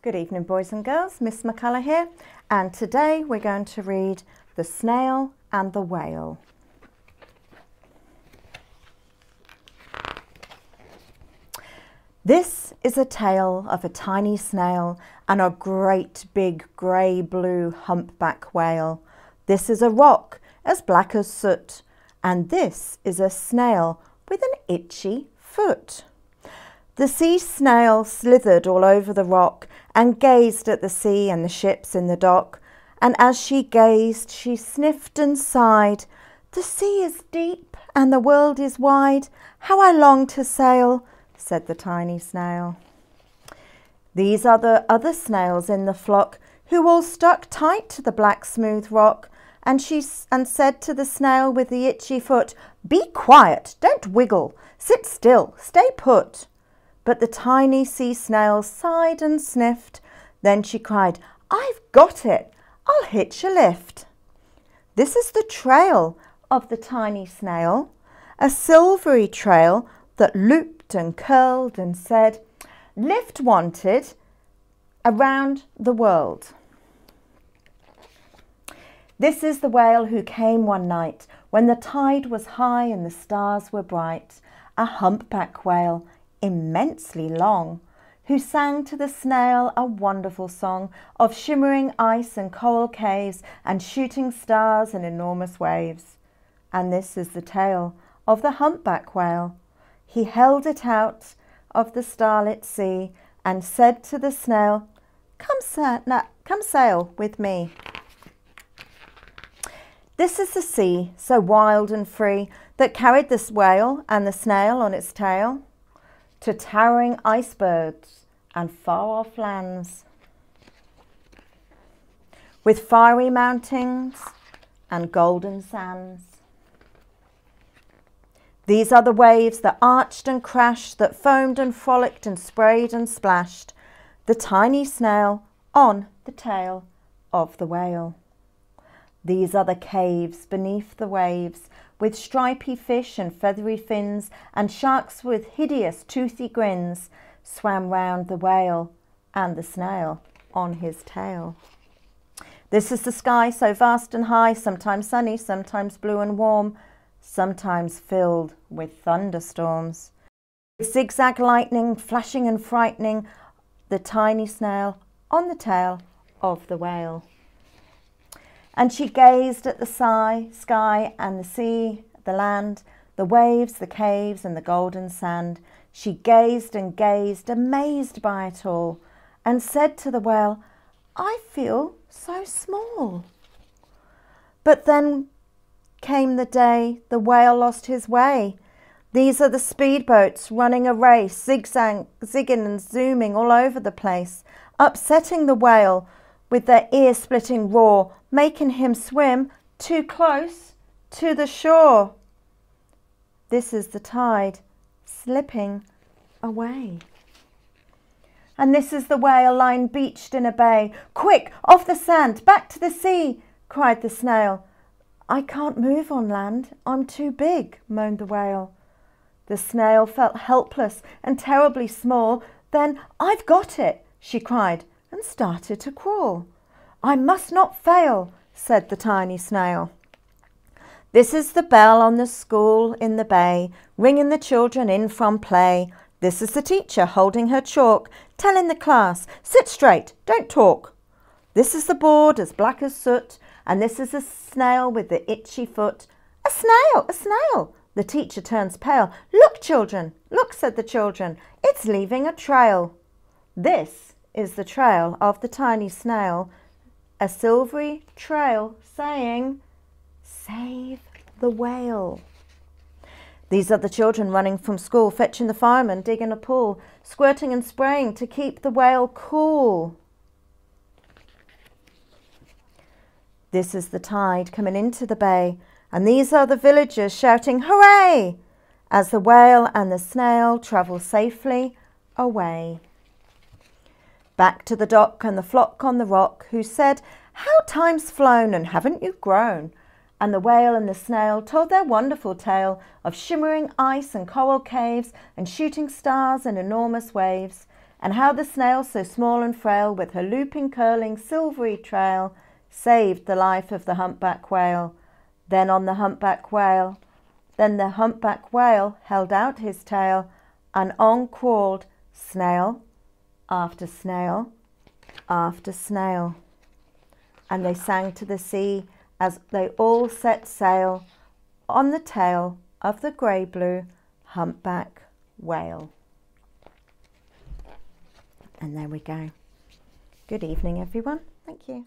Good evening, boys and girls. Ms McCullagh here, and today we're going to read The Snail and the Whale. This is a tale of a tiny snail and a great big grey-blue humpback whale. This is a rock as black as soot, and this is a snail with an itchy foot. The sea snail slithered all over the rock and gazed at the sea and the ships in the dock. And as she gazed, she sniffed and sighed. "The sea is deep and the world is wide. How I long to sail," said the tiny snail. These are the other snails in the flock, who all stuck tight to the black smooth rock. And she said to the snail with the itchy foot, "Be quiet, don't wiggle, sit still, stay put." But the tiny sea snail sighed and sniffed. Then she cried, "I've got it, I'll hitch a lift." This is the trail of the tiny snail, a silvery trail that looped and curled and said, "Lift wanted around the world." This is the whale who came one night when the tide was high and the stars were bright, a humpback whale, immensely long, who sang to the snail a wonderful song of shimmering ice and coral caves and shooting stars and enormous waves. And this is the tale of the humpback whale. He held it out of the starlit sea and said to the snail, come sail with me." This is the sea, so wild and free, that carried this whale and the snail on its tail to towering icebergs and far-off lands, with fiery mountains and golden sands. These are the waves that arched and crashed, that foamed and frolicked and sprayed and splashed, the tiny snail on the tail of the whale. These are the caves beneath the waves, with stripy fish and feathery fins, and sharks with hideous toothy grins swam round the whale and the snail on his tail. This is the sky, so vast and high, sometimes sunny, sometimes blue and warm, sometimes filled with thunderstorms. With zigzag lightning flashing and frightening the tiny snail on the tail of the whale. And she gazed at the sky and the sea, the land, the waves, the caves and the golden sand. She gazed and gazed, amazed by it all, and said to the whale, "I feel so small." But then came the day the whale lost his way. These are the speedboats running a race, zigging and zooming all over the place, upsetting the whale with their ear-splitting roar, making him swim too close to the shore. This is the tide slipping away. And this is the whale lying beached in a bay. "Quick, off the sand, back to the sea," cried the snail. "I can't move on land, I'm too big," moaned the whale. The snail felt helpless and terribly small. Then, "I've got it," she cried, and started to crawl. "I must not fail," said the tiny snail. This is the bell on the school in the bay, ringing the children in from play. This is the teacher holding her chalk, telling the class, "Sit straight, don't talk." This is the board as black as soot, and this is a snail with the itchy foot. "A snail, a snail!" The teacher turns pale. "Look, children, look," said the children, "it's leaving a trail." This is the trail of the tiny snail, a silvery trail saying, "Save the whale." These are the children running from school, fetching the fireman, digging a pool, squirting and spraying to keep the whale cool. This is the tide coming into the bay, and these are the villagers shouting "Hooray!" as the whale and the snail travel safely away. Back to the dock and the flock on the rock, who said, how time's flown and haven't you grown? And the whale and the snail told their wonderful tale of shimmering ice and coral caves and shooting stars and enormous waves, and how the snail, so small and frail, with her looping, curling, silvery trail, saved the life of the humpback whale. Then the humpback whale held out his tail, and on crawled snail after snail after snail. And they sang to the sea as they all set sail on the tail of the grey-blue humpback whale. And there we go. Good evening, everyone. Thank you.